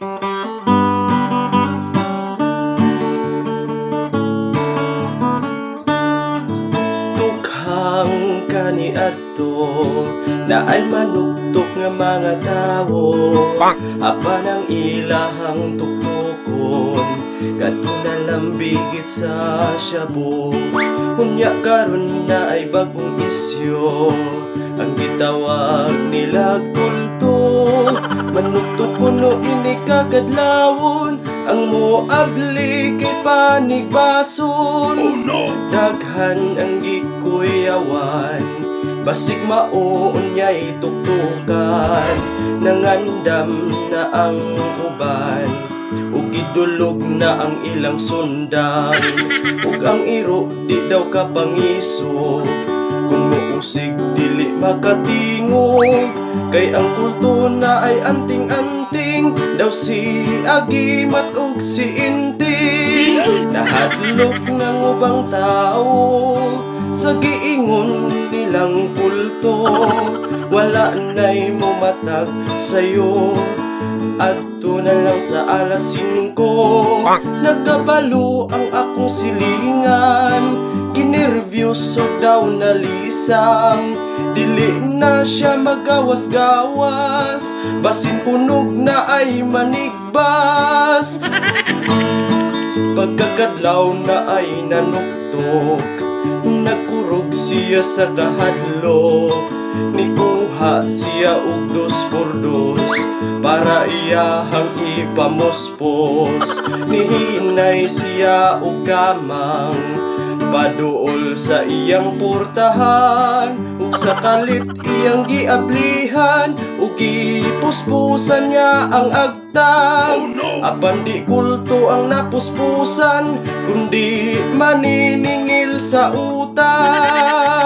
Tukhang kaniadto na ay manuktok nga mga tawo, apan ang ilahang tuktukon kadto na lambigit sa shabu. Unya karon na ay bagong isyo, ang gitawag nila kulto. Manuktok kuno ini kakadlawon, ang moabli kay panigbason. Oh no! Daghan ang gikuyawan, basig maoon niya'y tuktukan. Nangandam na ang uban, ug idulog na ang ilang sundan. Ug ang iro di daw kapangiso, kung muusig dili makatingog. Kay ang kulto na ay anting-anting, daw si Agimat ug si Inting. Nahadlok ng ubang tao sa giingon nilang kulto, wala na'y mumatag sa'yo. Adto na lang sa alas 5, nagkabalo ang akong silingan. Ginervyuso daw na lisang, dili na siya magawas-gawas, basin punog na ay manigbas. Pagkakadlaw na ay nanuktok, nagkurog siya sa kahadlok. Nikuha siya og 2 por 2 para iyahang ipamuspos. Nihinay siya og kamang paduol sa iyang portahan, ug sa kalit iyang giablihan, ug gipuspusan niya ang agtang. Oh no! Apan di kulto ang napuspusan, kundi maniningil sa utang.